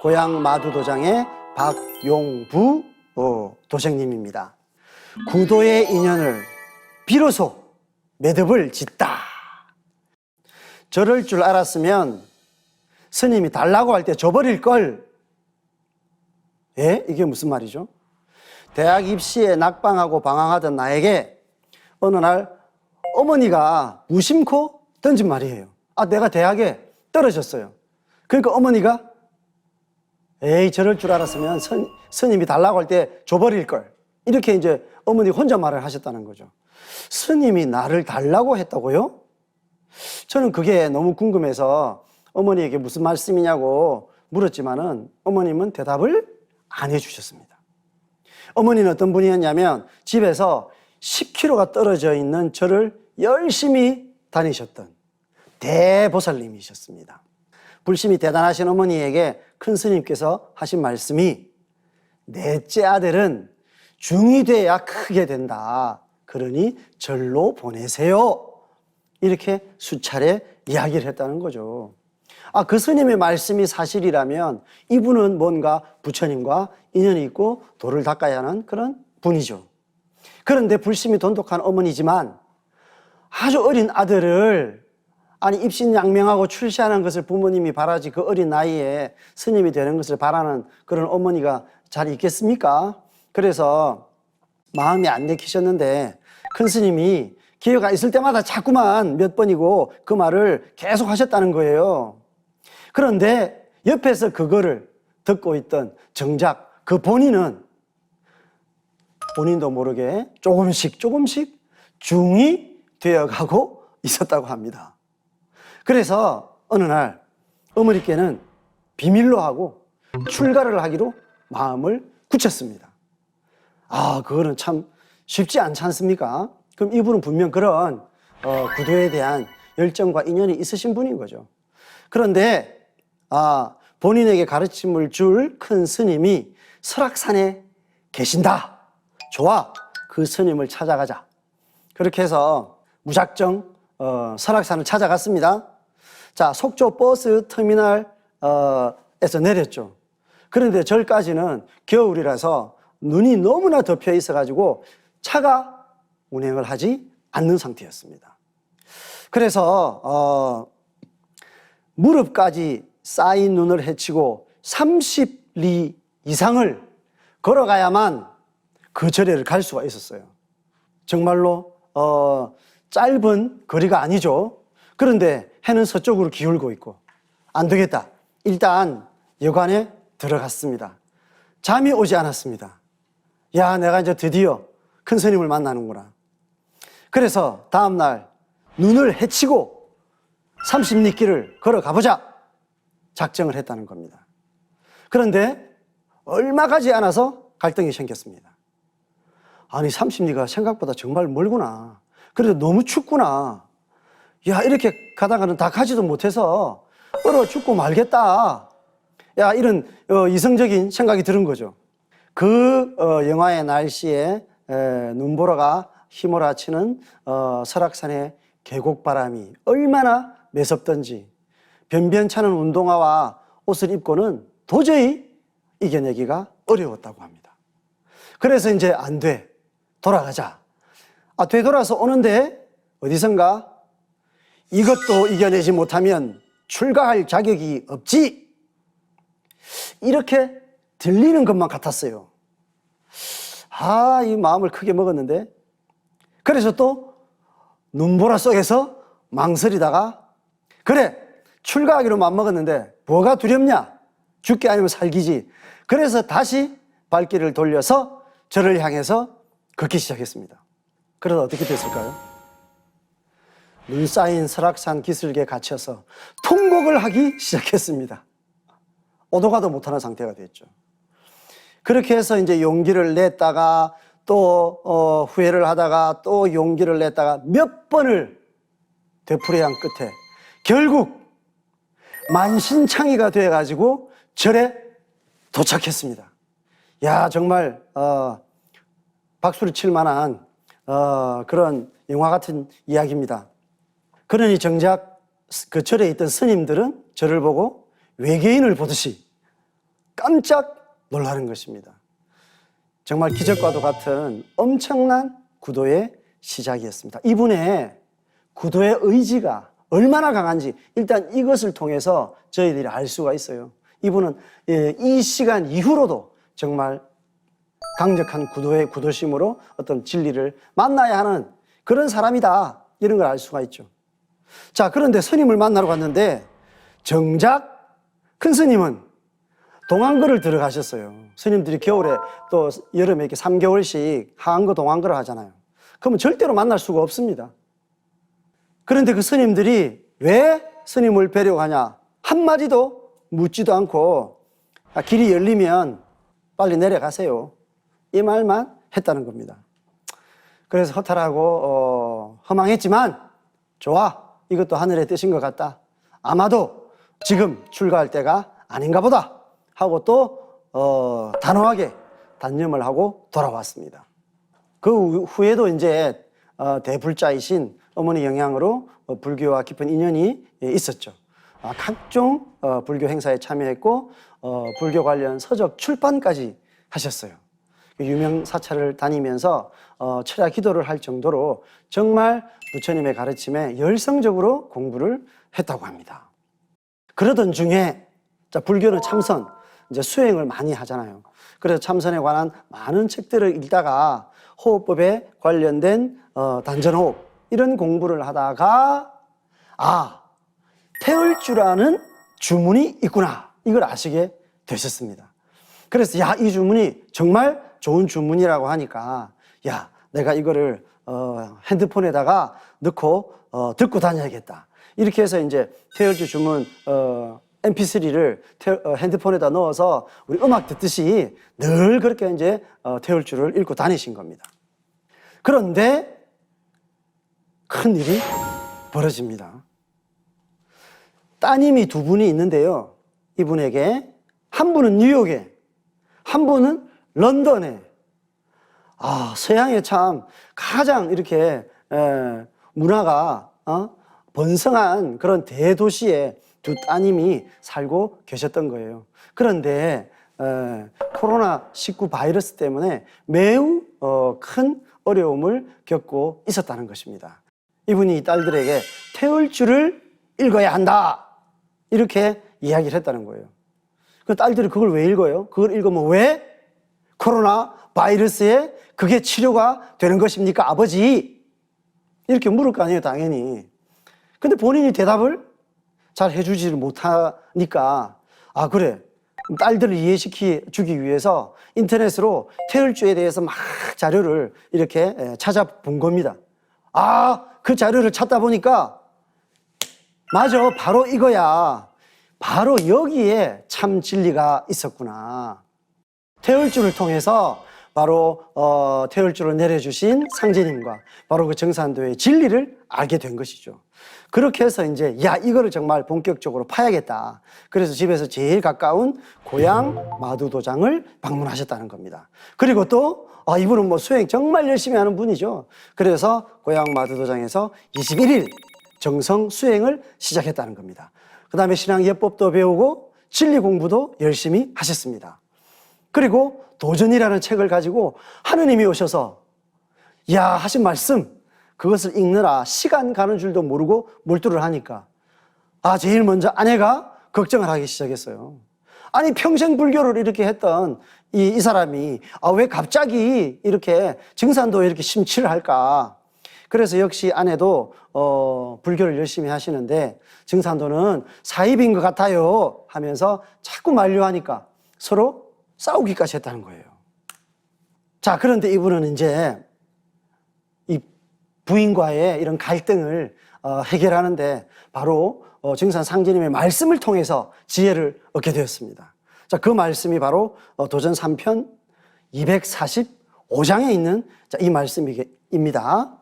고향 마두도장의 박용부 도생님입니다. 구도의 인연을 비로소 매듭을 짓다. 저럴 줄 알았으면 스님이 달라고 할 때 줘버릴 걸. 예? 이게 무슨 말이죠? 대학 입시에 낙방하고 방황하던 나에게 어느 날 어머니가 무심코 던진 말이에요. 아, 내가 대학에 떨어졌어요. 그러니까 어머니가 에이, 저럴 줄 알았으면 스님이 달라고 할 때 줘버릴 걸. 이렇게 이제 어머니 혼자 말을 하셨다는 거죠. 스님이 나를 달라고 했다고요? 저는 그게 너무 궁금해서 어머니에게 무슨 말씀이냐고 물었지만은 어머님은 대답을 안 해주셨습니다. 어머니는 어떤 분이었냐면 집에서 10km가 떨어져 있는 저를 열심히 다니셨던 대보살님이셨습니다. 불심이 대단하신 어머니에게 큰 스님께서 하신 말씀이 넷째 아들은 중이 돼야 크게 된다. 그러니 절로 보내세요. 이렇게 수차례 이야기를 했다는 거죠. 아, 그 스님의 말씀이 사실이라면 이분은 뭔가 부처님과 인연이 있고 도를 닦아야 하는 그런 분이죠. 그런데 불심이 돈독한 어머니지만 아주 어린 아들을 입신양명하고 출세하는 것을 부모님이 바라지 그 어린 나이에 스님이 되는 것을 바라는 그런 어머니가 잘 있겠습니까? 그래서 마음이 안 내키셨는데 큰 스님이 기회가 있을 때마다 자꾸만 몇 번이고 그 말을 계속 하셨다는 거예요. 그런데 옆에서 그거를 듣고 있던 정작 그 본인은 본인도 모르게 조금씩 중이 되어가고 있었다고 합니다. 그래서 어느 날 어머니께는 비밀로 하고 출가를 하기로 마음을 굳혔습니다. 아, 그거는 참 쉽지 않지 않습니까? 그럼 이분은 분명 그런 구도에 대한 열정과 인연이 있으신 분인 거죠. 그런데 본인에게 가르침을 줄 큰 스님이 설악산에 계신다. 좋아, 그 스님을 찾아가자. 그렇게 해서 무작정 설악산을 찾아갔습니다. 자, 속초 버스 터미널에서 내렸죠. 그런데 절까지는 겨울이라서 눈이 너무나 덮여 있어가지고 차가 운행을 하지 않는 상태였습니다. 그래서 무릎까지 쌓인 눈을 헤치고 30리 이상을 걸어가야만 그 절에를 갈 수가 있었어요. 정말로 짧은 거리가 아니죠. 그런데 해는 서쪽으로 기울고 있고 안 되겠다. 일단 여관에 들어갔습니다. 잠이 오지 않았습니다. 야, 내가 이제 드디어 큰 스님을 만나는구나. 그래서 다음날 눈을 헤치고 30리 길을 걸어가보자 작정을 했다는 겁니다. 그런데 얼마 가지 않아서 갈등이 생겼습니다. 아니, 30리가 생각보다 정말 멀구나. 그래도 너무 춥구나. 야, 이렇게 가다가는 다 가지도 못해서 얼어 죽고 말겠다. 야, 이런 이성적인 생각이 드는 거죠. 그 영하의 날씨에 눈보라가 휘몰아치는 설악산의 계곡바람이 얼마나 매섭던지 변변찮은 운동화와 옷을 입고는 도저히 이겨내기가 어려웠다고 합니다. 그래서 이제 안 돼. 돌아가자. 되돌아서 오는데 어디선가 이것도 이겨내지 못하면 출가할 자격이 없지. 이렇게 들리는 것만 같았어요. 이 마음을 크게 먹었는데 그래서 또 눈보라 속에서 망설이다가 그래, 출가하기로 맘먹었는데 뭐가 두렵냐? 죽기 아니면 살기지. 그래서 다시 발길을 돌려서 저를 향해서 걷기 시작했습니다. 그러다 어떻게 됐을까요? 눈 쌓인 설악산 기슭에 갇혀서 통곡을 하기 시작했습니다. 오도 가도 못하는 상태가 됐죠. 그렇게 해서 이제 용기를 냈다가 또 후회를 하다가 또 용기를 냈다가 몇 번을 되풀이한 끝에 결국 만신창이가 돼가지고 절에 도착했습니다. 야, 정말 박수를 칠 만한 그런 영화 같은 이야기입니다. 그러니 정작 그 절에 있던 스님들은 저를 보고 외계인을 보듯이 깜짝 놀라는 것입니다. 정말 기적과도 같은 엄청난 구도의 시작이었습니다. 이분의 구도의 의지가 얼마나 강한지 일단 이것을 통해서 저희들이 알 수가 있어요. 이분은 이 시간 이후로도 정말 강력한 구도의 구도심으로 어떤 진리를 만나야 하는 그런 사람이다, 이런 걸 알 수가 있죠. 자, 그런데 스님을 만나러 갔는데 정작 큰 스님은 동안거를 들어가셨어요. 스님들이 겨울에 또 여름에 이렇게 3개월씩 하안거 동안거를 하잖아요. 그러면 절대로 만날 수가 없습니다. 그런데 그 스님들이 왜 스님을 뵈려고 하냐, 한마디도 묻지도 않고 길이 열리면 빨리 내려가세요, 이 말만 했다는 겁니다. 그래서 허탈하고 허망했지만 좋아, 이것도 하늘의 뜻인 것 같다, 아마도 지금 출가할 때가 아닌가 보다 하고 또 단호하게 단념을 하고 돌아왔습니다. 그 후에도 이제 대불자이신 어머니 영향으로 불교와 깊은 인연이 있었죠. 각종 불교 행사에 참여했고 불교 관련 서적 출판까지 하셨어요. 유명 사찰을 다니면서 철야 기도를 할 정도로 정말 부처님의 가르침에 열성적으로 공부를 했다고 합니다. 그러던 중에 불교는 참선, 이제 수행을 많이 하잖아요. 그래서 참선에 관한 많은 책들을 읽다가 호흡법에 관련된 단전호흡 이런 공부를 하다가 태울주라는 주문이 있구나, 이걸 아시게 되셨습니다. 그래서 이 주문이 정말 좋은 주문이라고 하니까 내가 이거를 핸드폰에다가 넣고 듣고 다녀야겠다, 이렇게 해서 이제 태울주 주문 MP3를 핸드폰에다 넣어서 우리 음악 듣듯이 늘 그렇게 이제 태울주를 읽고 다니신 겁니다. 그런데 큰 일이 벌어집니다. 따님이 두 분이 있는데요, 이분에게 한 분은 뉴욕에, 한 분은 런던에. 서양에 참 가장 이렇게 문화가 번성한 그런 대도시에 두 따님이 살고 계셨던 거예요. 그런데 코로나19 바이러스 때문에 매우 큰 어려움을 겪고 있었다는 것입니다. 이분이 딸들에게 태울주를 읽어야 한다, 이렇게 이야기를 했다는 거예요. 그 딸들이 그걸 왜 읽어요? 그걸 읽으면 왜 코로나 바이러스에 그게 치료가 되는 것입니까, 아버지? 이렇게 물을 거 아니에요, 당연히. 근데 본인이 대답을 잘 해주지를 못하니까 그래, 딸들을 이해시키기 위해서 인터넷으로 태울주에 대해서 막 자료를 이렇게 찾아본 겁니다. 그 자료를 찾다 보니까 맞아, 바로 이거야, 바로 여기에 참 진리가 있었구나. 태울주를 통해서 바로 태울주를 내려주신 상제님과 바로 그 정산도의 진리를 알게 된 것이죠. 그렇게 해서 이제 이거를 정말 본격적으로 파야겠다. 그래서 집에서 제일 가까운 고향 마두도장을 방문하셨다는 겁니다. 그리고 또 이분은 뭐 수행 정말 열심히 하는 분이죠. 그래서 고향 마두도장에서 21일 정성 수행을 시작했다는 겁니다. 그 다음에 신앙 예법도 배우고 진리 공부도 열심히 하셨습니다. 그리고 도전이라는 책을 가지고 하느님이 오셔서 하신 말씀, 그것을 읽느라 시간 가는 줄도 모르고 몰두를 하니까 제일 먼저 아내가 걱정을 하기 시작했어요. 아니, 평생 불교를 이렇게 했던 이 사람이 왜 갑자기 이렇게 증산도에 이렇게 심취를 할까? 그래서 역시 아내도 불교를 열심히 하시는데 증산도는 사입인 것 같아요 하면서 자꾸 만류하니까 서로 싸우기까지 했다는 거예요. 자, 그런데 이분은 이제 이 부인과의 이런 갈등을 해결하는데 바로 증산 상제님의 말씀을 통해서 지혜를 얻게 되었습니다. 자, 그 말씀이 바로 도전 3편 245장에 있는 이 말씀입니다.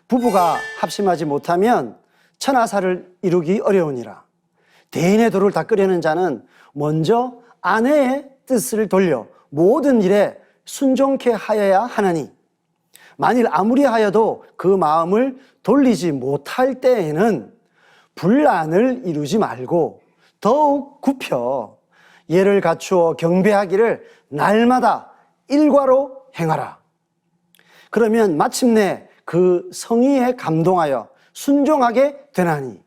부부가 합심하지 못하면 천하사를 이루기 어려우니라. 대인의 도를 닦으려는 자는 먼저 아내의 뜻을 돌려 모든 일에 순종케 하여야 하나니, 만일 아무리 하여도 그 마음을 돌리지 못할 때에는 분란을 이루지 말고 더욱 굽혀 예를 갖추어 경배하기를 날마다 일과로 행하라. 그러면 마침내 그 성의에 감동하여 순종하게 되나니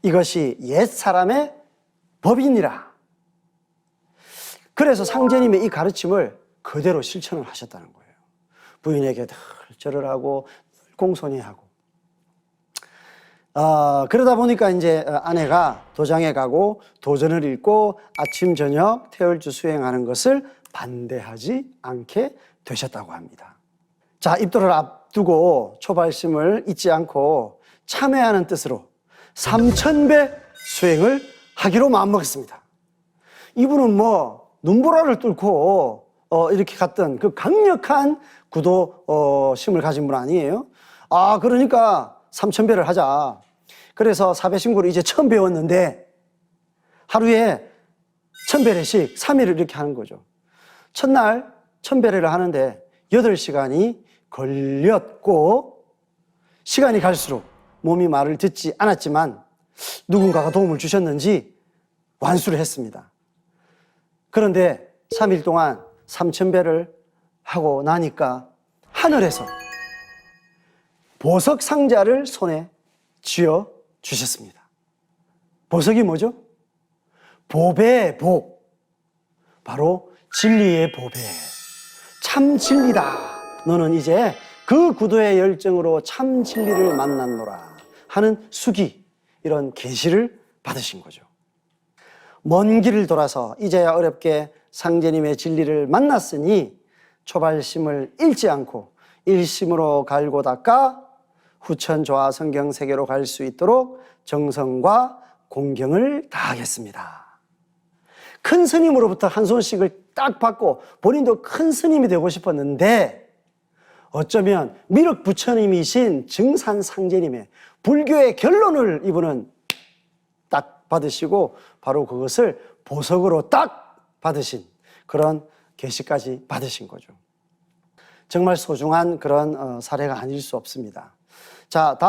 이것이 옛사람의 법이니라. 그래서 상제님의 이 가르침을 그대로 실천을 하셨다는 거예요. 부인에게 늘 절을 하고 공손히 하고. 그러다 보니까 이제 아내가 도장에 가고 도전을 읽고 아침 저녁 태울주 수행하는 것을 반대하지 않게 되셨다고 합니다. 자, 입도를 앞두고 초발심을 잊지 않고 참회하는 뜻으로 3000배 수행을 하기로 마음먹었습니다. 이분은 뭐 눈보라를 뚫고 이렇게 갔던 그 강력한 구도심을 가진 분 아니에요? 그러니까 3000배를 하자. 그래서 사배신구를 이제 처음 배웠는데 하루에 1000배례씩 3일을 이렇게 하는 거죠. 첫날 1000배례를 하는데 8시간이 걸렸고 시간이 갈수록 몸이 말을 듣지 않았지만 누군가가 도움을 주셨는지 완수를 했습니다. 그런데 3일 동안 3000배를 하고 나니까 하늘에서 보석 상자를 손에 쥐어 주셨습니다. 보석이 뭐죠? 보배의 복. 바로 진리의 보배. 참 진리다. 너는 이제 그 구도의 열정으로 참 진리를 만났노라 하는 수기, 이런 계시를 받으신 거죠. 먼 길을 돌아서 이제야 어렵게 상제님의 진리를 만났으니 초발심을 잃지 않고 일심으로 갈고 닦아 후천 조화 성경 세계로 갈 수 있도록 정성과 공경을 다하겠습니다. 큰 스님으로부터 한 손씩을 딱 받고 본인도 큰 스님이 되고 싶었는데 어쩌면 미륵 부처님이신 증산 상제님의 불교의 결론을 이분은 딱 받으시고 바로 그것을 보석으로 딱 받으신 그런 계시까지 받으신 거죠. 정말 소중한 그런 사례가 아닐 수 없습니다. 자, 다음